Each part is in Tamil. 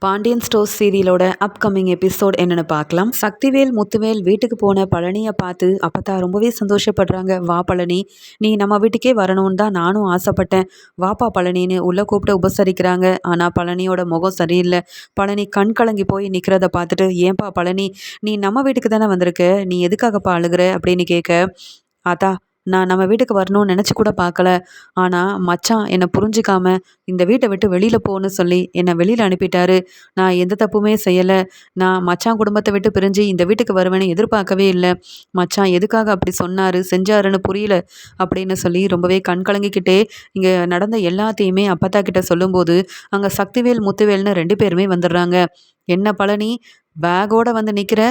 பாண்டியன் ஸ்டோர்ஸ் சீரியலோட அப்கமிங் எபிசோட் என்னன்னு பார்க்கலாம். சக்திவேல் முத்துவேல் வீட்டுக்கு போன பழனியை பார்த்து அப்பத்தா ரொம்பவே சந்தோஷப்படுறாங்க. வா பழனி, நீ நம்ம வீட்டுக்கே வரணும்னு தான் நானும் ஆசைப்பட்டேன். வாப்பா பழனின்னு உள்ள கூப்பிட்டு உபசரிக்கிறாங்க. ஆனால் பழனியோட முகம் சரியில்லை. பழனி கண் கலங்கி போய் நிற்கிறத பார்த்துட்டு, ஏன்பா பழனி, நீ நம்ம வீட்டுக்கு தானே வந்திருக்க, நீ எதுக்காகப்பா அழுகிற அப்படின்னு கேட்க, அதா நான் நம்ம வீட்டுக்கு வரணும்னு நினச்சி கூட பார்க்கல. ஆனால் மச்சான் என்னை புரிஞ்சிக்காம இந்த வீட்டை விட்டு வெளியில் போன்னு சொல்லி என்னை வெளியில் அனுப்பிட்டாரு. நான் எந்த தப்புமே செய்யலை. நான் மச்சான் குடும்பத்தை விட்டு பிரிஞ்சு இந்த வீட்டுக்கு வருவேன்னு எதிர்பார்க்கவே இல்லை. மச்சான் எதுக்காக அப்படி சொன்னார் செஞ்சாருன்னு புரியல அப்படின்னு சொல்லி ரொம்பவே கண் கலங்கிக்கிட்டே இங்கே நடந்த எல்லாத்தையுமே அப்பத்தா கிட்ட சொல்லும்போது அங்கே சக்திவேல் முத்துவேல்னு 2 பேருமே வந்துடுறாங்க. என்ன பழனி, பேக்கோட வந்து நிற்கிற,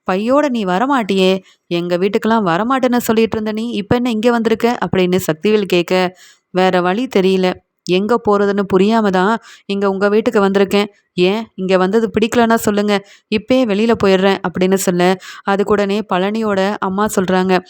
பையோட நீ வரமாட்டியே, எங்கள் வீட்டுக்கெல்லாம் வரமாட்டேன்னு சொல்லிட்டு இருந்த நீ இப்போ என்ன இங்கே வந்திருக்க அப்படின்னு சக்திவேல் கேட்க, வேற வழி தெரியல, எங்கே போகிறதுன்னு புரியாம தான் இங்கே உங்கள் வீட்டுக்கு வந்திருக்கேன். ஏன் இங்கே வந்தது பிடிக்கலன்னா சொல்லுங்க, இப்பயே வெளியில் போயிடுறேன் அப்படின்னு சொல்ல, அதுக்கூடனே பழனியோட அம்மா சொல்கிறாங்க,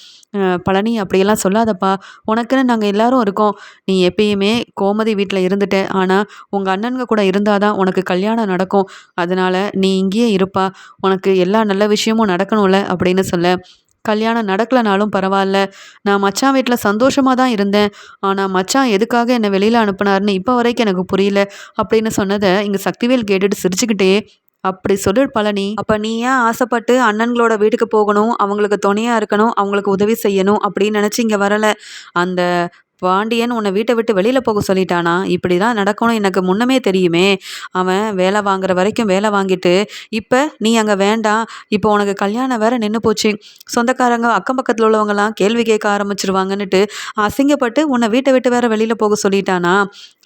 பழனி அப்படியெல்லாம் சொல்லாதப்பா, உனக்குன்னு நாங்கள் எல்லாரும் இருக்கோம். நீ எப்பயுமே கோமதி வீட்டில் இருந்துட்ட, ஆனால் உங்கள் அண்ணனுங்க கூட இருந்தால் தான் உனக்கு கல்யாணம் நடக்கும். அதனால நீ இங்கேயே இருப்பா, உனக்கு எல்லா நல்ல விஷயமும் நடக்கணும்ல அப்படின்னு சொல்ல, கல்யாணம் நடக்கலனாலும் பரவாயில்ல, நான் மச்சான் வீட்டில் சந்தோஷமாக தான் இருந்தேன். ஆனால் மச்சான் எதுக்காக என்னை வெளியில் அனுப்புனாருன்னு இப்போ வரைக்கும் எனக்கு புரியல அப்படின்னு சொன்னதை இங்கே சக்திவேல் கேட்டுட்டு சிரிச்சுக்கிட்டே, அப்படி சொல்லு பழனி, அப்போ நீ ஏன் ஆசைப்பட்டு அண்ணன்களோட வீட்டுக்கு போகணும், அவங்களுக்கு துணையாக இருக்கணும், அவங்களுக்கு உதவி செய்யணும் அப்படின்னு நினச்சி இங்கே வரலை. அந்த பாண்டியன் உன்னை வீட்டை விட்டு வெளியில் போக சொல்லிட்டானா, இப்படி தான் நடக்கணும் எனக்கு முன்னமே தெரியுமே. அவன் வேலை வாங்குற வரைக்கும் வேலை வாங்கிட்டு இப்போ நீ அங்கே வேண்டாம், இப்போ உனக்கு கல்யாணம் வேற நின்று போச்சு, சொந்தக்காரங்க அக்கம் பக்கத்தில் உள்ளவங்கலாம் கேள்வி கேட்க ஆரம்பிச்சிருவாங்கன்னுட்டு அசிங்கப்பட்டு உன்னை வீட்டை விட்டு வேற வெளியில் போக சொல்லிட்டானா,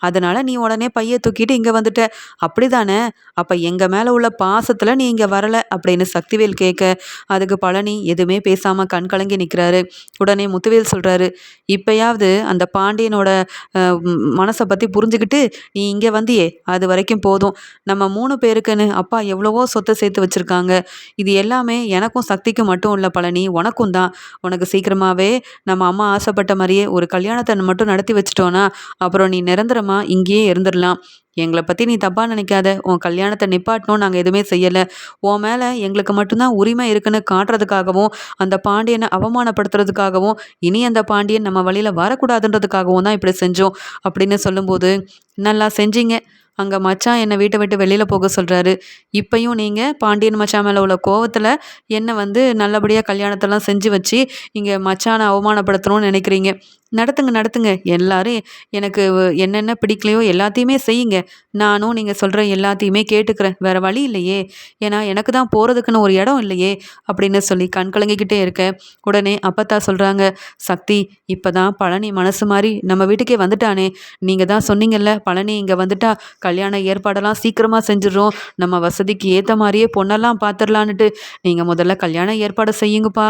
அதனால நீ உடனே பையை தூக்கிட்டு இங்கே வந்துட்ட, அப்படிதானே? அப்போ எங்கள் மேலே உள்ள பாசத்தில் நீ இங்கே வரலை அப்படின்னு சக்திவேல் கேட்க, அதுக்கு பழனி எதுவுமே பேசாமல் கண் கலங்கி நிற்கிறாரு. உடனே முத்துவேல் சொல்கிறாரு, இப்போயாவது அந்த பாண்டியனோட மனசை பற்றி புரிஞ்சுக்கிட்டு நீ இங்கே வந்தியே அது வரைக்கும் போதும். நம்ம 3 பேருக்குன்னு அப்பா எவ்வளவோ சொத்தை சேர்த்து வச்சுருக்காங்க. இது எல்லாமே எனக்கும் சக்திக்கும் மட்டும் இல்லை பழனி, உனக்கும் தான். உனக்கு சீக்கிரமாகவே நம்ம அம்மா ஆசைப்பட்ட மாதிரியே ஒரு கல்யாணத்தை மட்டும் நடத்தி வச்சிட்டோன்னா அப்புறம் நீ நிரந்தரமாக இங்கேயே இருந்துடலாம். எங்களை பற்றி நீ தப்பாக நினைக்காத, உன் கல்யாணத்தை நிப்பாட்டணும் நாங்கள் எதுவுமே செய்யலை. உன் மேலே எங்களுக்கு மட்டும்தான் உரிமை இருக்குன்னு காட்டுறதுக்காகவும், அந்த பாண்டியனை அவமானப்படுத்துறதுக்காகவும், இனி அந்த பாண்டியன் நம்ம வழியில் வரக்கூடாதுன்றதுக்காகவும் தான் இப்படி செஞ்சோம் அப்படின்னு சொல்லும்போது, நல்லா செஞ்சீங்க. அங்கே மச்சான் என்னை வீட்டை விட்டு வெளியில் போக சொல்கிறாரு. இப்பையும் நீங்கள் பாண்டியன் மச்சான் மேலே உள்ள கோவத்தில் என்னை நல்லபடியாக கல்யாணத்தெல்லாம் செஞ்சு வச்சு இங்கே மச்சானை அவமானப்படுத்தணும்னு நினைக்கிறீங்க. நடத்துங்க நடத்துங்க, எல்லாரும் எனக்கு என்னென்ன பிடிக்கலையோ எல்லாத்தையுமே செய்யுங்க. நானும் நீங்கள் சொல்கிற எல்லாத்தையுமே கேட்டுக்கிறேன், வேறு வழி இல்லையே. ஏன்னா எனக்கு தான் போகிறதுக்குன்னு ஒரு இடம் இல்லையே அப்படின்னு சொல்லி கண் கலங்கிக்கிட்டே இருக்க, உடனே அப்பத்தா சொல்கிறாங்க, சக்தி இப்போ தான் பழனி மனசு மாதிரி நம்ம வீட்டுக்கே வந்துட்டானே. நீங்கள் தான் சொன்னீங்கல்ல, பழனி இங்கே வந்துட்டா கல்யாண ஏற்பாடெல்லாம் சீக்கிரமாக செஞ்சிடறோம், நம்ம வசதிக்கு ஏற்ற மாதிரியே பொண்ணெல்லாம் பார்த்துடலான்னுட்டு. நீங்கள் முதல்ல கல்யாண ஏற்பாடு செய்யுங்கப்பா,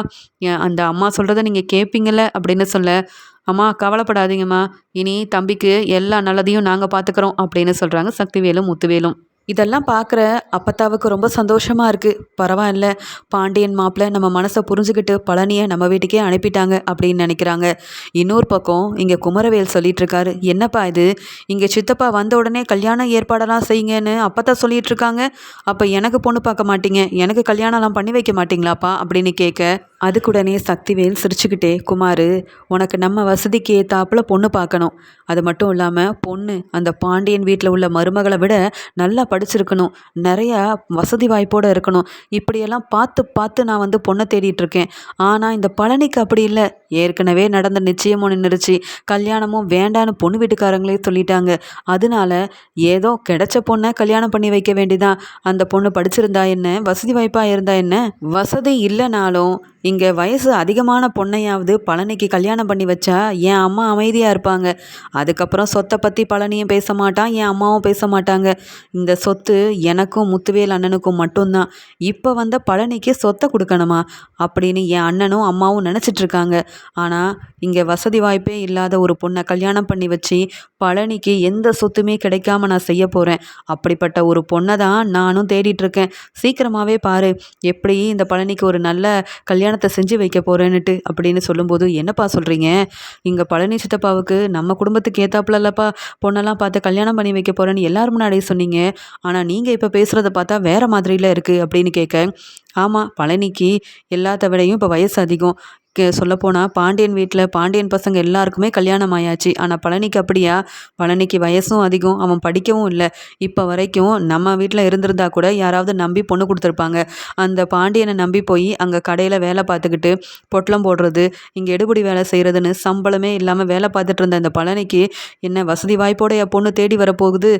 அந்த அம்மா சொல்கிறத நீங்கள் கேட்பீங்கள்ல அப்படின்னு சொல்ல, அம்மா கவலைப்படாதீங்கம்மா, இனி தம்பிக்கு எல்லா நல்லதையும் நாங்கள் பார்த்துக்குறோம் அப்படின்னு சொல்கிறாங்க சக்திவேலும் முத்துவேலும். இதெல்லாம் பார்க்குற அப்பத்தாவுக்கு ரொம்ப சந்தோஷமாக இருக்குது. பரவாயில்ல, பாண்டியன் மாப்பிள்ளை நம்ம மனசை புரிஞ்சுக்கிட்டு பழனியை நம்ம வீட்டுக்கே அனுப்பிட்டாங்க அப்படின்னு நினைக்கிறாங்க. இன்னொரு பக்கம் இங்கே குமரவேல் சொல்லிட்டு இருக்காரு, என்னப்பா இது, இங்கே சித்தப்பா வந்த உடனே கல்யாண ஏற்பாடெல்லாம் செய்யுங்கன்னு அப்பத்தா சொல்லிட்டு இருக்காங்க. அப்போ எனக்கு பொண்ணு பார்க்க மாட்டீங்க, எனக்கு கல்யாணம்லாம் பண்ணி வைக்க மாட்டீங்களாப்பா அப்படின்னு கேட்க, அதுக்குடனே சக்திவேல் சிரிச்சுக்கிட்டே, குமார், உனக்கு நம்ம வசதிக்கு ஏற்றாப்புல பொண்ணு பார்க்கணும். அது மட்டும் இல்லாமல் பொண்ணு அந்த பாண்டியன் வீட்டில் உள்ள மருமகளை விட நல்லா படிச்சிருக்கணும், நிறையா வசதி வாய்ப்போடு இருக்கணும். இப்படியெல்லாம் பார்த்து பார்த்து நான் பொண்ணை தேடிட்டு இருக்கேன். ஆனால் இந்த பழனிக்கு அப்படி இல்லை. ஏற்கனவே நடந்த நிச்சயமும் நின்றுச்சு, கல்யாணமும் வேண்டான்னு பொண்ணு வீட்டுக்காரங்களே சொல்லிட்டாங்க. அதனால ஏதோ கிடைச்ச பொண்ணை கல்யாணம் பண்ணி வைக்க வேண்டிதான். அந்த பொண்ணு படிச்சிருந்தா என்ன, வசதி வாய்ப்பாக இருந்தா என்ன, வசதி இல்லைனாலும் இங்கே வயசு அதிகமான பொண்ணையாவது பழனிக்கு கல்யாணம் பண்ணி வச்சா என் அம்மா அமைதியாக இருப்பாங்க. அதுக்கப்புறம் சொத்தை பற்றி பழனியும் பேச மாட்டான், என் அம்மாவும் பேச மாட்டாங்க. இந்த சொத்து எனக்கும் முத்துவேல் அண்ணனுக்கும் மட்டும்தான். இப்போ வந்த பழனிக்கு சொத்தை கொடுக்கணுமா அப்படின்னு என் அண்ணனும் அம்மாவும் நினச்சிட்ருக்காங்க. ஆனால் இங்கே வசதி வாய்ப்பே இல்லாத ஒரு பொண்ணை கல்யாணம் பண்ணி வச்சு பழனிக்கு எந்த சொத்துமே கிடைக்காம நான் செய்ய போகிறேன். அப்படிப்பட்ட ஒரு பொண்ணை தான் நானும் தேடிட்டுருக்கேன். சீக்கிரமாகவே பாரு, எப்படி இந்த பழனிக்கு ஒரு நல்ல கல்யாணத்தை செஞ்சு வைக்க போகிறேன்னுட்டு அப்படின்னு சொல்லும்போது, என்னப்பா சொல்கிறீங்க, இங்கே பழனி சித்தப்பாவுக்கு நம்ம குடும்பத்துக்கு ஏற்றாப்புல இல்லப்பா பொண்ணெல்லாம் பார்த்து கல்யாணம் பண்ணி வைக்க போகிறேன்னு எல்லாரும் முன்னாடியே சொன்னீங்க. ஆனால் நீங்கள் இப்போ பேசுகிறத பார்த்தா வேற மாதிரில இருக்குது அப்படின்னு கேட்க, ஆமாம் பழனிக்கு எல்லாத்த விடையும் இப்போ வயசு அதிகம். சொல்லப்போனால் பாண்டியன் வீட்டில் பாண்டியன் பசங்க எல்லாருக்குமே கல்யாணம் ஆயாச்சு. ஆனால் பழனிக்கு அப்படியா? பழனிக்கு வயசும் அதிகம், அவன் படிக்கவும் இல்லை. இப்போ வரைக்கும் நம்ம வீட்டில் இருந்திருந்தா கூட யாராவது நம்பி பொண்ணு கொடுத்துருப்பாங்க. அந்த பாண்டியனை நம்பி போய் அங்கே கடையில் வேலை பார்த்துக்கிட்டு பொட்டலம் போடுறது, இங்கே எடுபிடி வேலை செய்கிறதுன்னு சம்பளமே இல்லாமல் வேலை பார்த்துட்டு இருந்த இந்த பழனிக்கு என்ன வசதி வாய்ப்போட என் பொண்ணு தேடி வரப்போகுது?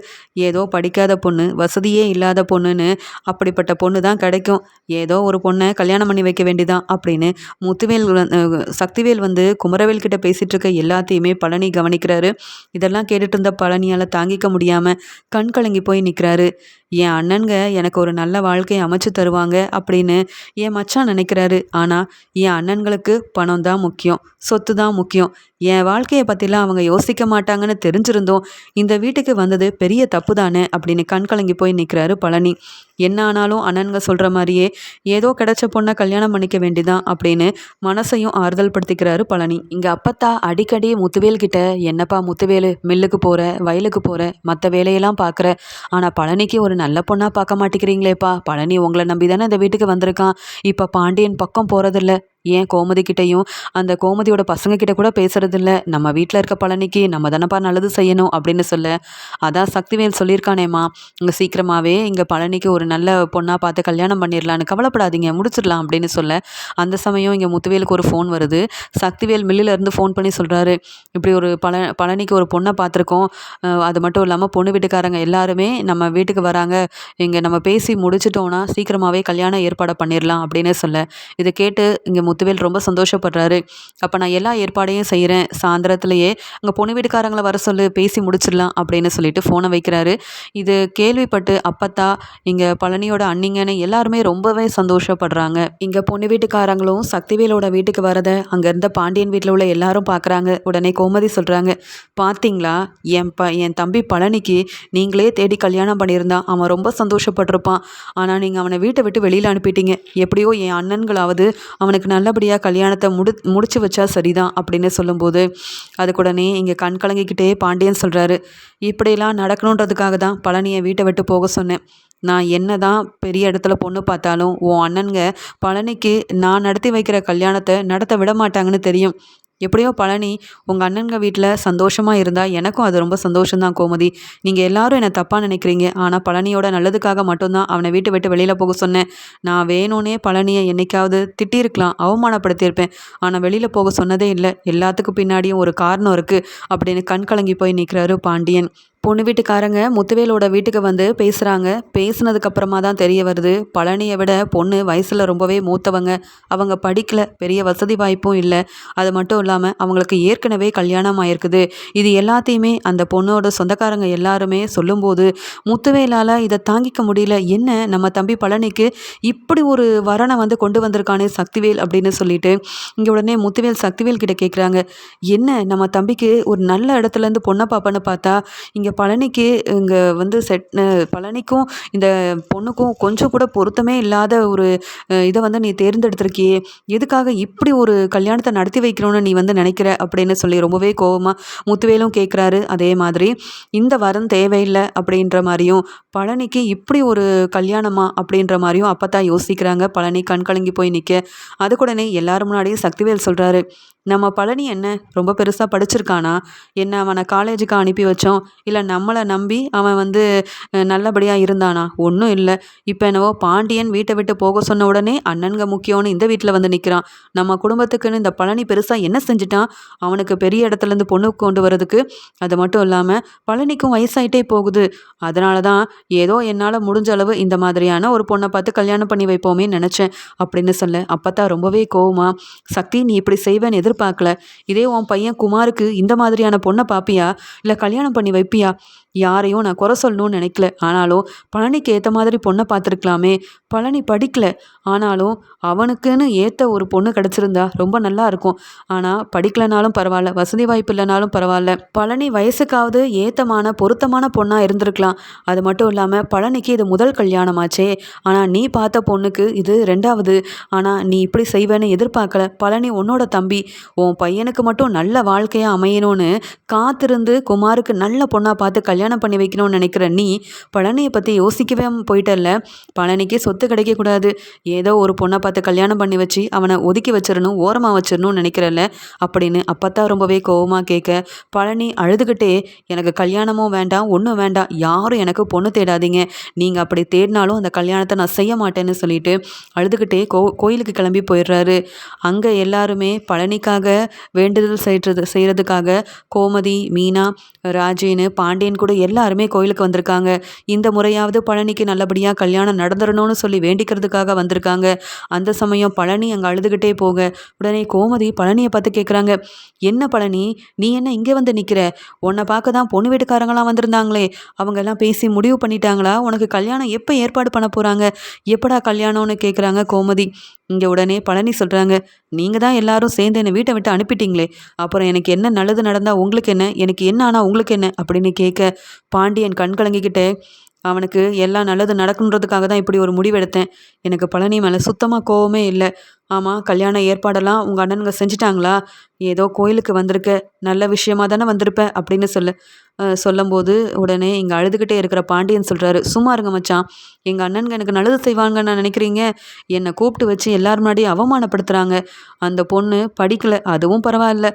ஏதோ படிக்காத பொண்ணு, வசதியே இல்லாத பொண்ணுன்னு அப்படிப்பட்ட பொண்ணு தான் கிடைக்கும். ஏதோ ஒரு பொண்ணை கல்யாணம் பண்ணி வைக்க வேண்டிதான் அப்படின்னு முத்துவேல் சக்திவேல் வந்து குமரவேல் கிட்ட பேசிட்டு இருக்க எல்லாத்தையுமே பழனி கவனிக்கிறாரு. இதெல்லாம் கேட்டுட்டு இருந்த பழனியால் தாங்கிக்க முடியாம கண் கலங்கி போய் நிற்கிறாரு. என் அண்ணன்க எனக்கு ஒரு நல்ல வாழ்க்கையை அமைச்சு தருவாங்க அப்படின்னு என் மச்சான் நினைக்கிறாரு. ஆனால் என் அண்ணன்களுக்கு பணம் தான் முக்கியம், சொத்து தான் முக்கியம். என் வாழ்க்கையை பற்றிலாம் அவங்க யோசிக்க மாட்டாங்கன்னு தெரிஞ்சிருந்தோம் இந்த வீட்டுக்கு வந்தது பெரிய தப்பு தானே அப்படின்னு கண் கலங்கி போய் நிற்கிறாரு பழனி. என்ன ஆனாலும் அண்ணன்க சொல்கிற மாதிரியே ஏதோ கிடைச்ச பொண்ணை கல்யாணம் பண்ணிக்க வேண்டிதான் அப்படின்னு மனசையும் ஆறுதல் படுத்திக்கிறாரு பழனி. இங்கே அப்பத்தா அடிக்கடி முத்துவேல் கிட்ட, என்னப்பா முத்துவேலு, மில்லுக்கு போகிற, வயலுக்கு போகிற, மற்ற வேலையெல்லாம் பார்க்குற, ஆனால் பழனிக்கு ஒரு நல்ல பொண்ணாக பார்க்க மாட்டேங்கிறீங்களேப்பா. பழனி உங்களை நம்பி தானே இந்த வீட்டுக்கு வந்திருக்கான். இப்போ பாண்டியன் பக்கம் போகிறதில்ல, ஏன் கோமதி கிட்டையும் அந்த கோமதியோட பசங்க கிட்ட கூட பேசுறதில்ல. நம்ம வீட்டில் இருக்க பழனிக்கு நம்ம தானப்பா நல்லது செய்யணும் அப்படின்னு சொல்ல, அதான் சக்திவேல் சொல்லியிருக்கானேம்மா, இங்கே சீக்கிரமாகவே இங்கே பழனிக்கு ஒரு நல்ல பொண்ணாக பார்த்து கல்யாணம் பண்ணிடலான்னு, கவலைப்படாதீங்க முடிச்சிடலாம் அப்படின்னு சொல்ல, அந்த சமயம் இங்கே முத்துவேலுக்கு ஒரு ஃபோன் வருது. சக்திவேல் மில்லில் இருந்து ஃபோன் பண்ணி சொல்கிறாரு, இப்படி ஒரு பழனிக்கு ஒரு பொண்ணை பார்த்துருக்கோம். அது மட்டும் இல்லாமல் பொண்ணு வீட்டுக்காரங்க எல்லாருமே நம்ம வீட்டுக்கு வராங்க. இங்கே நம்ம பேசி முடிச்சிட்டோன்னா சீக்கிரமாகவே கல்யாணம் ஏற்பாடு பண்ணிடலாம் அப்படின்னு சொல்ல, இதை கேட்டு இங்கே முத்துவேல் ரொம்ப சந்தோஷப்படுறாரு. அப்போ நான் எல்லா ஏற்பாடையும் செய்கிறேன், சாயந்தரத்துலேயே அங்கே பொண்ணு வீட்டுக்காரங்களை வர சொல்லு, பேசி முடிச்சிடலாம் அப்படின்னு சொல்லிட்டு ஃபோனை வைக்கிறாரு. இது கேள்விப்பட்டு அப்பத்தா இங்கே பழனியோட அண்ணிங்கன்னு எல்லாருமே ரொம்பவே சந்தோஷப்படுறாங்க. இங்கே பொண்ணு வீட்டுக்காரங்களும் சக்திவேலோட வீட்டுக்கு வரதை அங்கே இருந்த பாண்டியன் வீட்டில் உள்ள எல்லாரும் பார்க்குறாங்க. உடனே கோமதி சொல்கிறாங்க, பார்த்தீங்களா என் தம்பி பழனிக்கு நீங்களே தேடி கல்யாணம் பண்ணியிருந்தா அவன் ரொம்ப சந்தோஷப்பட்டிருப்பான். ஆனால் நீங்கள் அவனை வீட்டை விட்டு வெளியில் அனுப்பிட்டீங்க. எப்படியோ என் அண்ணன்களாவது அவனுக்கு நல்லபடியாக கல்யாணத்தை முடிச்சு வச்சா சரிதான் அப்படின்னு சொல்லும்போது, அதுக்குடனே இங்கே கண் கலங்கிக்கிட்டே பாண்டியன் சொல்கிறாரு, இப்படியெல்லாம் நடக்கணுன்றதுக்காக தான் பழனியை வீட்டை விட்டு போக சொன்னேன். நான் என்ன தான் பெரிய இடத்துல பொண்ணு பார்த்தாலும் உன் அண்ணன்க பழனிக்கு நான் நடத்தி வைக்கிற கல்யாணத்தை நடத்த விட மாட்டாங்கன்னு தெரியும். எப்படியோ பழனி உங்கள் அண்ணன்க வீட்டில் சந்தோஷமாக இருந்தால் எனக்கும் அது ரொம்ப சந்தோஷம்தான் கோமதி. நீங்கள் எல்லாரும் என்னை தப்பாக நினைக்கிறீங்க. ஆனால் பழனியோட நல்லதுக்காக மட்டும்தான் அவனை வீட்டை விட்டு வெளியில் போக சொன்னேன். நான் வேணும்னே பழனியை என்னைக்காவது திட்டியிருக்கலாம், அவமானப்படுத்தியிருப்பேன். ஆனால் வெளியில் போக சொன்னதே இல்லை. எல்லாத்துக்கும் பின்னாடியும் ஒரு காரணம் இருக்குது அப்படின்னு கண் கலங்கி போய் நிற்கிறாரு பாண்டியன். பொண்ணு வீட்டுக்காரங்க முத்துவேலோட வீட்டுக்கு வந்து பேசுகிறாங்க. பேசுனதுக்கப்புறமா தான் தெரிய வருது, பழனியை விட பொண்ணு வயசில் ரொம்பவே மூத்தவங்க. அவங்க படிக்கல, பெரிய வசதி வாய்ப்பும் இல்லை. அது மட்டும் இல்லாமல் அவங்களுக்கு ஏற்கனவே கல்யாணம் ஆயிருக்குது. இது எல்லாத்தையுமே அந்த பொண்ணோட சொந்தக்காரங்க எல்லாருமே சொல்லும்போது முத்துவேலால் இதை தாங்கிக்க முடியல. என்ன நம்ம தம்பி பழனிக்கு இப்படி ஒரு வரனை வந்து கொண்டு வந்திருக்கானே சக்திவேல் அப்படின்னு சொல்லிட்டு இங்கே உடனே முத்துவேல் சக்திவேல் கிட்ட கேட்குறாங்க, என்ன நம்ம தம்பிக்கு ஒரு நல்ல இடத்துலேருந்து பொண்ணை பார்ப்பேன்னு பார்த்தா இங்கே பழனிக்கு இங்கே வந்து பழனிக்கும் இந்த பொண்ணுக்கும் கொஞ்சம் கூட பொருத்தமே இல்லாத ஒரு இதை வந்து நீ தேர்ந்தெடுத்திருக்கியே, எதுக்காக இப்படி ஒரு கல்யாணத்தை நடத்தி வைக்கணும்னு நீ வந்து நினைக்கிற அப்படின்னு சொல்லி ரொம்பவே கோவமாக முத்துவேலும் கேட்குறாரு. அதே மாதிரி இந்த வரம் தேவையில்லை அப்படின்ற மாதிரியும், பழனிக்கு இப்படி ஒரு கல்யாணமா அப்படின்ற மாதிரியும் அப்போ தான் யோசிக்கிறாங்க. பழனி கண் கலங்கி போய் நிற்க, அதுக்குடனே எல்லாரும் முன்னாடியும் சக்திவேல் சொல்கிறாரு, நம்ம பழனி என்ன ரொம்ப பெருசாக படிச்சிருக்கானா என்ன? அவனை காலேஜுக்கு அனுப்பி வச்சோம், இல்லை நம்மளை நம்பி அவன் வந்து நல்லபடியாக இருந்தானா? ஒன்றும் இல்லை. இப்போ என்னவோ பாண்டியன் வீட்டை விட்டு போக சொன்ன உடனே அண்ணன்க முக்கியம்னு இந்த வீட்டில் வந்து நிற்கிறான். நம்ம குடும்பத்துக்குன்னு இந்த பழனி பெருசாக என்ன செஞ்சுட்டான்? அவனுக்கு பெரிய இடத்துலேருந்து பொண்ணு கொண்டு வரதுக்கு. அது மட்டும் இல்லாமல் பழனிக்கும் வயசாயிட்டே போகுது. அதனால தான் ஏதோ என்னால் முடிஞ்ச அளவு இந்த மாதிரியான ஒரு பொண்ணை பார்த்து கல்யாணம் பண்ணி வைப்போமே நினச்சேன் அப்படின்னு சொல்ல, அப்போ தான் ரொம்பவே கோவமா, சக்தி நீ இப்படி செய்வேன்னு எதிர்பார்க்கல. இதே உன் பையன் குமாருக்கு இந்த மாதிரியான பொண்ணை பார்ப்பியா, இல்லை கல்யாணம் பண்ணி வைப்பியா? யாரையும் நான் குறை சொல்லணும்னு நினைக்கல. ஆனாலும் பழனிக்கு ஏற்ற மாதிரி பொண்ணை பார்த்துருக்கலாமே. பழனி படிக்கல, ஆனாலும் அவனுக்குன்னு ஏற்ற ஒரு பொண்ணு கிடச்சிருந்தா ரொம்ப நல்லா இருக்கும். ஆனால் படிக்கலைனாலும் பரவாயில்ல, வசதி வாய்ப்பு இல்லைனாலும் பரவாயில்ல, பழனி வயசுக்காவது ஏற்றமான பொருத்தமான பொண்ணாக இருந்திருக்கலாம். அது மட்டும் இல்லாமல் பழனிக்கு இது முதல் கல்யாணமாச்சே. ஆனால் நீ பார்த்த பொண்ணுக்கு இது ரெண்டாவது. ஆனால் நீ இப்படி செய்வேன்னு எதிர்பார்க்கல. பழனி உன்னோட தம்பி, உன் பையனுக்கு மட்டும் நல்ல வாழ்க்கையாக அமையணும்னு காத்திருந்து குமாருக்கு நல்ல பொண்ணாக பார்த்து கல்யாணம் பண்ணி வைக்கணும்னு நினைக்கிற நீ பழனியை பற்றி யோசிக்கவே போயிட்டல்ல. பழனிக்கு சொத்து கிடைக்கக்கூடாது, ஏதோ ஒரு பொண்ணை பார்த்து கல்யாணம் பண்ணி வச்சு அவனை ஒதுக்கி வச்சிடணும், ஓரமாக வச்சிடணும்னு நினைக்கிறல்ல அப்படின்னு அப்பத்தான் ரொம்பவே கோவமாக கேட்க, பழனி அழுதுகிட்டே எனக்கு கல்யாணமும் வேண்டாம், ஒன்றும் வேண்டாம், யாரும் எனக்கு பொண்ணு தேடாதீங்க, நீங்கள் அப்படி தேடினாலும் அந்த கல்யாணத்தை நான் செய்ய மாட்டேன்னு சொல்லிட்டு அழுதுகிட்டே கோயிலுக்கு கிளம்பி போயிடுறாரு. அங்கே எல்லாருமே பழனிக்காக வேண்டுதல் செய்கிறதுக்காக கோமதி, மீனா, ராஜேன்னு, பாண்டியன் கூட எல்லாருமே கோயிலுக்கு வந்திருக்காங்க. இந்த முறையாவது பழனிக்கு நல்லபடியாக கல்யாணம் நடந்துடணும்னு சொல்லி வேண்டிக்கிறதுக்காக வந்திருக்காங்க. அந்த சமயம் பழனி அங்கே அழுதுகிட்டே போக உடனே கோமதி பழனியை பார்த்து கேட்குறாங்க, என்ன பழனி, நீ என்ன இங்கே வந்து நிற்கிற? உன்னை பார்க்க தான் பொண்ணு வீட்டுக்காரங்களாம் வந்திருந்தாங்களே, அவங்க எல்லாம் பேசி முடிவு பண்ணிட்டாங்களா? உனக்கு கல்யாணம் எப்போ ஏற்பாடு பண்ண போகிறாங்க? எப்படா கல்யாணம்னு கேட்குறாங்க கோமதி. இங்கே உடனே பழனி சொல்கிறாங்க, நீங்கள் தான் எல்லாரும் சேர்ந்து என்னை வீட்டை விட்டு அனுப்பிட்டீங்களே, அப்புறம் எனக்கு என்ன நல்லது நடந்தால் உங்களுக்கு என்ன, எனக்கு என்ன ஆனால் உங்களுக்கு என்ன அப்படின்னு கேட்க, பாண்டியன் கண் கலங்கிக்கிட்டே அவனுக்கு எல்லாம் நல்லது நடக்குன்றதுக்காக தான் இப்படி ஒரு முடிவெடுத்தேன். எனக்கு பழனி மேலே சுத்தமாக கோவமே இல்லை. ஆமாம், கல்யாண ஏற்பாடெல்லாம் உங்கள் அண்ணனுங்க செஞ்சிட்டாங்களா? ஏதோ கோயிலுக்கு வந்திருக்க, நல்ல விஷயமா தானே வந்திருப்ப அப்படின்னு சொல்லும்போது உடனே இங்கே அழுதுகிட்டே இருக்கிற பாண்டியன் சொல்கிறாரு, சும்மா இருங்க மச்சான், எங்கள் அண்ணனுங்க எனக்கு நல்லது செய்வாங்கன்னு நான் நினைக்கிறீங்க? என்னை கூப்பிட்டு வச்சு எல்லார் முன்னாடியும் அவமானப்படுத்துகிறாங்க. அந்த பொண்ணு படிக்கலை, அதுவும் பரவாயில்ல,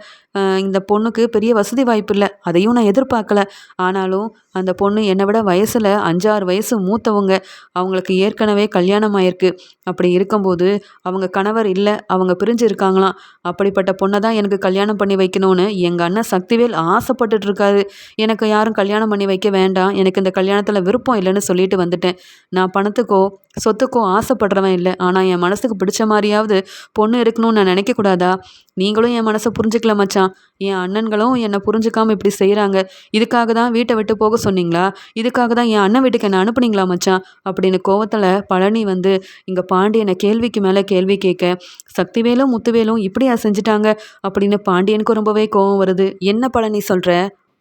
இந்த பொண்ணுக்கு பெரிய வசதி வாய்ப்பு இல்லை, அதையும் நான் எதிர்பார்க்கல. ஆனாலும் அந்த பொண்ணு என்னை விட வயசில் 5-6 வயசு மூத்தவங்க, அவங்களுக்கு ஏற்கனவே கல்யாணம் ஆயிருக்கு. அப்படி இருக்கும்போது அவங்க கணவர் இல்லை, அவங்க பிரிஞ்சு இருக்காங்களாம். அப்படிப்பட்ட பொண்ணை தான் எனக்கு கல்யாணம் பண்ணி வைக்கணும்னு எங்கள் அண்ணன் சக்திவேல் ஆசைப்பட்டுட்டு இருக்காரு. எனக்கு யாரும் கல்யாணம் பண்ணி வைக்க வேண்டாம், எனக்கு இந்த கல்யாணத்தில் விருப்பம் இல்லைன்னு சொல்லிட்டு வந்துட்டேன். நான் பணத்துக்கோ சொத்துக்கோ ஆசைப்படுறவன் இல்லை, ஆனால் என் மனசுக்கு பிடிச்ச மாதிரியாவது பொண்ணு இருக்கணும்னு நான் நினைக்கக்கூடாதா? நீங்களும் என் மனசை புரிஞ்சுக்கல மச்சான், என் அண்ணன்களும் என்னை புரிஞ்சுக்காமல் இப்படி செய்கிறாங்க. இதுக்காக தான் வீட்டை விட்டு போக சொன்னீங்களா? இதுக்காக தான் என் அண்ணன் வீட்டுக்கு என்ன அனுப்புனீங்களா மச்சான் அப்படின்னு கோவத்தில் பழனி வந்து இங்கே பாண்டியனை கேள்விக்கு மேலே கேள்வி கேட்க, சக்திவேலும் முத்துவேலும் இப்படியா செஞ்சுட்டாங்க அப்படின்னு பாண்டியனுக்கு ரொம்பவே கோவம் வருது. என்ன பழனி சொல்கிற?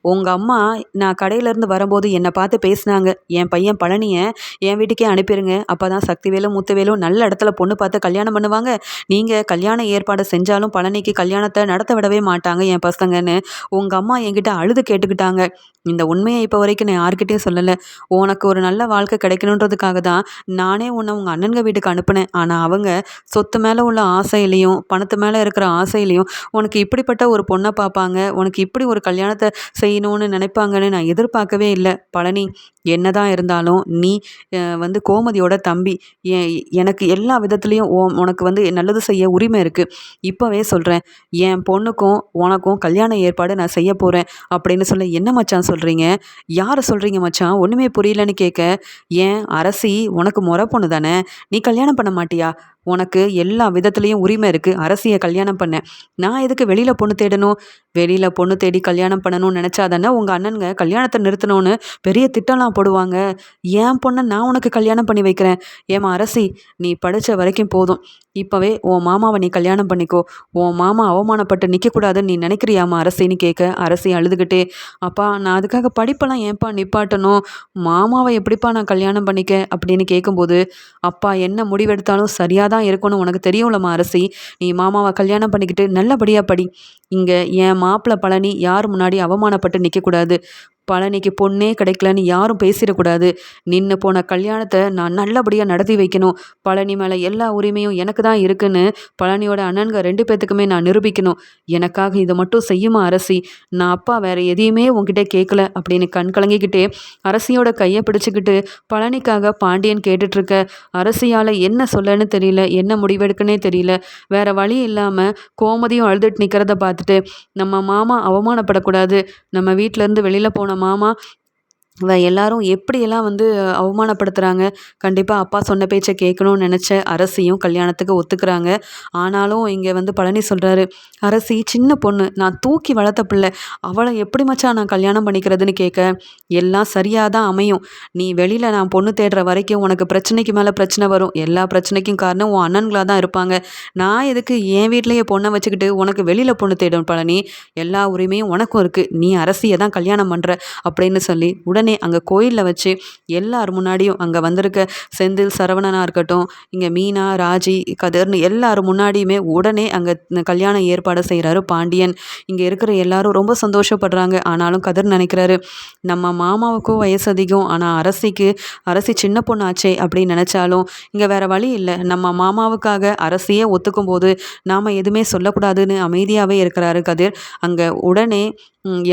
உங்கள் அம்மா நான் கடையிலேருந்து வரும்போது என்னை பார்த்து பேசினாங்க, என் பையன் பழனியை என் வீட்டுக்கே அனுப்பிடுங்க, அப்போ தான் சக்திவேலும் முத்துவேலும் நல்ல இடத்துல பொண்ணு பார்த்து கல்யாணம் பண்ணுவாங்க, நீங்கள் கல்யாண ஏற்பாடு செஞ்சாலும் பழனிக்கு கல்யாணத்தை நடத்த விடவே மாட்டாங்க என் பசங்கன்னு உங்கள் அம்மா என்கிட்ட அழுது கேட்டுக்கிட்டாங்க. இந்த உண்மையை இப்போ வரைக்கும் நான் யார்கிட்டையும் சொல்லலை. உனக்கு ஒரு நல்ல வாழ்க்கை கிடைக்கணுன்றதுக்காக தான் நானே உன்னை உங்கள் அண்ணன்க வீட்டுக்கு அனுப்புனேன். ஆனால் அவங்க சொத்து மேலே உள்ள ஆசையிலையும் பணத்து மேலே இருக்கிற ஆசையிலையும் உனக்கு இப்படிப்பட்ட ஒரு பொண்ணை பார்ப்பாங்க, உனக்கு இப்படி ஒரு கல்யாணத்தை செய்யணும்னு நினைப்பாங்கன்னு நான் எதிர்பார்க்கவே இல்லை. பழனி, என்னதான் இருந்தாலும் நீ வந்து கோமதியோட தம்பி, எனக்கு எல்லா விதத்துலேயும் உனக்கு வந்து நல்லது செய்ய உரிமை இருக்குது. இப்போவே சொல்கிறேன், என் பொண்ணுக்கும் உனக்கும் கல்யாண ஏற்பாடு நான் செய்ய போகிறேன் அப்படின்னு சொல்ல, என்ன மச்சான் சொல்கிறீங்க? யாரை சொல்கிறீங்க மச்சான்? ஒன்றுமே புரியலன்னு கேட்க, ஏன் அரசி உனக்கு முறை பொண்ணு தானே, நீ கல்யாணம் பண்ண மாட்டியா? உனக்கு எல்லா விதத்துலேயும் உரிமை இருக்குது அரசியை கல்யாணம் பண்ண. நான் எதுக்கு வெளியில் பொண்ணு தேடணும்? வெளியில் பொண்ணு தேடி கல்யாணம் பண்ணணும்னு நினச்சா தானே உங்கள் அண்ணனுங்க கல்யாணத்தை நிறுத்தணும்னு பெரிய திட்டம்லாம் போடுவாங்க. என் பொண்ணை நான் உனக்கு கல்யாணம் பண்ணி வைக்கிறேன். ஏமா அரசி, நீ படித்த வரைக்கும் போதும், இப்போவே உன் மாமாவை நீ கல்யாணம் பண்ணிக்கோ. உன் மாமா அவமானப்பட்டு நிற்கக்கூடாதுன்னு நீ நினைக்கிறியாமா அரசின்னு கேட்க, அரசி அழுதுகிட்டே, அப்பா நான் அதுக்காக படிப்பெல்லாம் ஏன்ப்பா நிப்பாட்டணும், மாமாவை எப்படிப்பா நான் கல்யாணம் பண்ணிக்க அப்படின்னு கேட்கும்போது, அப்பா என்ன முடிவெடுத்தாலும் சரியாக தான் இருக்கணும் உனக்கு தெரியும்லம்மா அரசி, நீ மாமாவை கல்யாணம் பண்ணிக்கிட்டு நல்லபடியாக படி. இங்கே என் மாப்பிள்ளை பழனி யார் முன்னாடி அவமானப்பட்டு நிற்கக்கூடாது. பழனிக்கு பொண்ணே கிடைக்கலன்னு யாரும் பேசிடக்கூடாது. நின்று போன கல்யாணத்தை நான் நல்லபடியாக நடத்தி வைக்கணும். பழனி மேலே எல்லா உரிமையும் எனக்கு தான் இருக்குன்னு பழனியோட அண்ணன்க 2 பேத்துக்குமே நான் நிரூபிக்கணும். எனக்காக இதை மட்டும் செய்யுமா அரசி? நான் அப்பா வேற எதையுமே உங்ககிட்ட கேட்கல அப்படின்னு கண் கலங்கிக்கிட்டே அரசியோட கையை பிடிச்சிக்கிட்டு பழனிக்காக பாண்டியன் கேட்டுட்ருக்க, அரசியால் என்ன சொல்லன்னு தெரியல, என்ன முடிவெடுக்குன்னே தெரியல. வேற வழி இல்லாமல் கோமதியும் அழுதுட்டு நிற்கிறத பார்த்துட்டு, நம்ம மாமா அவமானப்படக்கூடாது, நம்ம வீட்டிலேருந்து வெளியில் போன மாமா எல்லாரும் எப்படியெல்லாம் வந்து அவமானப்படுத்துகிறாங்க, கண்டிப்பாக அப்பா சொன்ன பேச்சை கேட்கணும்னு நினச்ச அரசியும் கல்யாணத்துக்கு ஒத்துக்கிறாங்க. ஆனாலும் இங்கே வந்து பழனி சொல்கிறாரு, அரசி சின்ன பொண்ணு, நான் தூக்கி வளர்த்த பிள்ளை, அவளை எப்படி மச்சான் நான் கல்யாணம் பண்ணிக்கிறதுன்னு கேட்க, எல்லாம் சரியாக தான் அமையும். நீ வெளியில் நான் பொண்ணு தேடுற வரைக்கும் உனக்கு பிரச்சனைக்கு மேலே பிரச்சனை வரும். எல்லா பிரச்சனைக்கும் காரணம் உன் அண்ணன்களாக தான் இருப்பாங்க. நான் எதுக்கு என் வீட்லேயே பொண்ணை வச்சுக்கிட்டு உனக்கு வெளியில் பொண்ணு தேடும் பழனி? எல்லா உரிமையும் உனக்கும் இருக்குது, நீ அரசியை தான் கல்யாணம் பண்ணுற அப்படின்னு சொல்லி உடனே உடனே அங்கே கோயிலில் வச்சு எல்லார் முன்னாடியும் அங்கே வந்திருக்க செந்தில், சரவணனாக இருக்கட்டும், இங்கே மீனா, ராஜி, கதிர்னு எல்லார் முன்னாடியுமே உடனே அங்கே கல்யாண ஏற்பாடு செய்கிறாரு பாண்டியன். இங்கே இருக்கிற எல்லாரும் ரொம்ப சந்தோஷப்படுறாங்க. ஆனாலும் கதிர் நினைக்கிறாரு, நம்ம மாமாவுக்கும் வயசு அதிகம், ஆனால் அரசி சின்ன பொண்ணாச்சே அப்படின்னு நினச்சாலும் இங்கே வேற வழி இல்லை. நம்ம மாமாவுக்காக அரசியே ஒத்துக்கும் போது நாம் எதுவுமே சொல்லக்கூடாதுன்னு அமைதியாகவே இருக்கிறாரு கதிர். அங்கே உடனே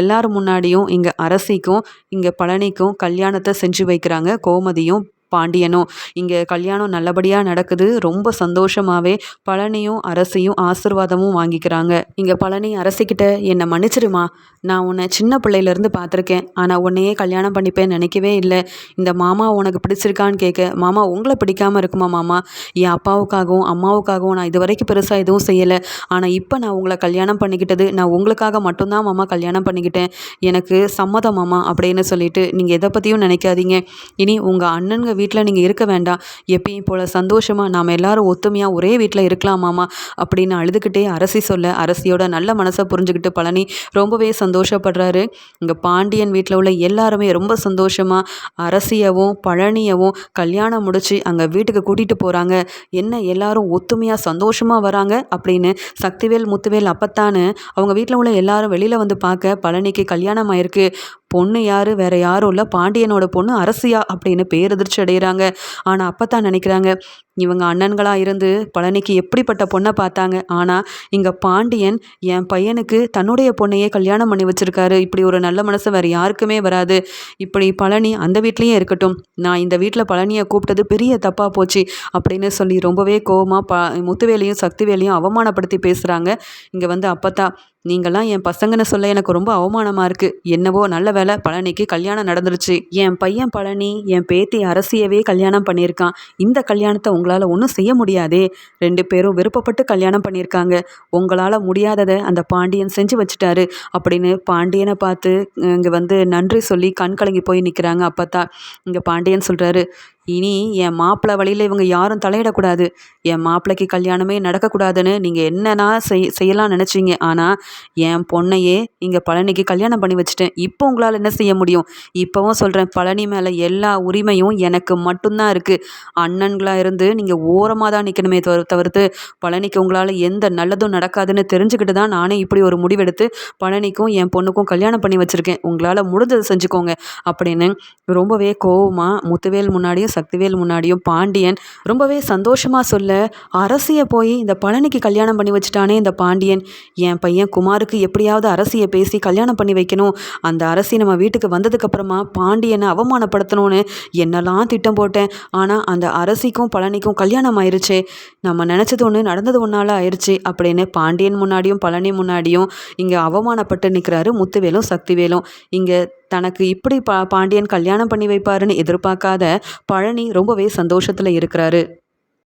எல்லாரும் முன்னாடியும் இங்கே அரசிக்கும் இங்கே பழனிக்கும் கல்யாணத்தை செஞ்சு வைக்கிறாங்க கோமதியும் பாண்டியனும். இங்கே கல்யாணம் நல்லபடியாக நடக்குது. ரொம்ப சந்தோஷமாகவே பழனியும் அரசியும் ஆசிர்வாதமும் வாங்கிக்கிறாங்க. இங்கே பழனி அரசிக்கிட்ட, என்னை மன்னிச்சிருமா, நான் உன்னை சின்ன பிள்ளையிலேருந்து பார்த்துருக்கேன், ஆனால் உன்னையே கல்யாணம் பண்ணிப்பேன்னு நினைக்கவே இல்லை. இந்த மாமா உனக்கு பிடிச்சிருக்கான்னு கேட்க, மாமா உங்களை பிடிக்காமல் இருக்குமா மாமா? என் அப்பாவுக்காகவும் அம்மாவுக்காகவும் நான் இது வரைக்கும் பெருசாக எதுவும் செய்யலை. ஆனால் இப்போ நான் உங்களை கல்யாணம் பண்ணிக்கிட்டது நான் உங்களுக்காக மட்டும்தான் மாமா கல்யாணம் பண்ணிக்கிட்டேன். எனக்கு சம்மதம் மாமா அப்படின்னு சொல்லிட்டு, நீங்கள் எதை பற்றியும் நினைக்காதீங்க. இனி உங்கள் அண்ணனுங்க வீட்டில் நீங்கள் இருக்க வேண்டாம். எப்பயும் போல் சந்தோஷமாக நாம் எல்லாரும் ஒத்துமையாக ஒரே வீட்டில் இருக்கலாமாமா அப்படின்னு அழுதுகிட்டே அரசி சொல்ல, அரசியோட நல்ல மனசை புரிஞ்சுக்கிட்டு பழனி ரொம்பவே சந்தோஷப்படுறாரு. இங்கே பாண்டியன் வீட்டில் உள்ள எல்லாருமே ரொம்ப சந்தோஷமாக அரசியவும் பழனியவும் கல்யாணம் முடித்து அங்கே வீட்டுக்கு கூட்டிகிட்டு போகிறாங்க. என்ன எல்லாரும் ஒத்துமையாக சந்தோஷமாக வராங்க அப்படின்னு சக்திவேல் முத்துவேல் அப்பத்தான்னு அவங்க வீட்டில் உள்ள எல்லாரும் வெளியில் வந்து பார்க்க, பழனிக்கு கல்யாணம் ஆயிருக்கு. பொண்ணு யார், வேற யாரும் இல்லை, பாண்டியனோட பொண்ணு அரசியா அப்படின்னு பேரதிர்ச்சி அடைகிறாங்க. ஆனால் அப்போ தான் நினைக்கிறாங்க, இவங்க அண்ணன்களாக இருந்து பழனிக்கு எப்படிப்பட்ட பொண்ணை பார்த்தாங்க. ஆனால் இங்கே பாண்டியன் என் பையனுக்கு தன்னுடைய பொண்ணையே கல்யாணம் பண்ணி வச்சுருக்காரு. இப்படி ஒரு நல்ல மனசு வேறு யாருக்குமே வராது. இப்படி பழனி அந்த வீட்லேயே இருக்கட்டும், நான் இந்த வீட்டில் பழனியை கூப்பிட்டது பெரிய தப்பாக போச்சு அப்படின்னு சொல்லி ரொம்பவே கோவமாக முத்துவேலையும் சக்திவேலையும் அவமானப்படுத்தி பேசுகிறாங்க. இங்கே வந்து அப்பத்தா, நீங்கள்லாம் என் பசங்கன்னு சொல்ல எனக்கு ரொம்ப அவமானமாக இருக்குது. என்னவோ நல்ல வேலை பழனிக்கு கல்யாணம் நடந்துருச்சு. என் பையன் பழனி என் பேத்தி அரசியவே கல்யாணம் பண்ணியிருக்கான். இந்த கல்யாணத்தை உங்களால் ஒன்றும் செய்ய முடியாதே. 2 பேரும் விருப்பப்பட்டு கல்யாணம் பண்ணியிருக்காங்க. உங்களால் முடியாததை அந்த பாண்டியன் செஞ்சு வச்சுட்டாரு அப்படின்னு பாண்டியனை பார்த்து இங்கே வந்து நன்றி சொல்லி கண் கலங்கி போய் நிற்கிறாங்க அப்பத்தா. இங்கே பாண்டியன் சொல்கிறாரு, இனி என் மாப்பிள்ளை வழியில் இவங்க யாரும் தலையிடக்கூடாது. என் மாப்பிள்ளைக்கு கல்யாணமே நடக்கக்கூடாதுன்னு நீங்கள் என்னன்னா செய்யலாம் நினச்சிங்க. ஆனால் என் பொண்ணையே இங்கே பழனிக்கு கல்யாணம் பண்ணி வச்சுட்டேன். இப்போ உங்களால் என்ன செய்ய முடியும்? இப்போவும் சொல்கிறேன், பழனி மேலே எல்லா உரிமையும் எனக்கு மட்டும்தான் இருக்குது. அண்ணன்களாக இருந்து நீங்கள் ஓரமாக தான் நிற்கணுமே தவிர்த்து பழனிக்கு உங்களால் எந்த நல்லதும் நடக்காதுன்னு தெரிஞ்சுக்கிட்டு தான் நானே இப்படி ஒரு முடிவெடுத்து பழனிக்கும் என் பொண்ணுக்கும் கல்யாணம் பண்ணி வச்சுருக்கேன். உங்களால் முடிஞ்சதை செஞ்சுக்கோங்க அப்படின்னு ரொம்பவே கோவமாக முத்துவேல் முன்னாடியும் சக்திவேல் முன்னாடியும் பாண்டியன் ரொம்பவே சந்தோஷமாக சொல்ல, அரசியை போய் இந்த பழனிக்கு கல்யாணம் பண்ணி வச்சுட்டானே இந்த பாண்டியன், என் பையன் குமாருக்கு எப்படியாவது அரசியை பேசி கல்யாணம் பண்ணி வைக்கணும். அந்த அரசி நம்ம வீட்டுக்கு வந்ததுக்கப்புறமா பாண்டியனை அவமானப்படுத்தணும்னு என்னெல்லாம் திட்டம் போட்டேன். ஆனால் அந்த அரசிக்கும் பழனிக்கும் கல்யாணம் ஆயிடுச்சே, நம்ம நினச்சது ஒன்று நடந்தது ஒன்றால் ஆயிடுச்சு அப்படின்னு பாண்டியன் முன்னாடியும் பழனி முன்னாடியும் இங்கே அவமானப்பட்டு நிற்கிறாரு முத்துவேலும் சக்திவேலும். இங்கே தனக்கு இப்படி பாண்டியன் கல்யாணம் பண்ணி வைப்பாருன்னு எதிர்பார்க்காத பழனி ரொம்பவே சந்தோஷத்தில் இருக்கிறாரு.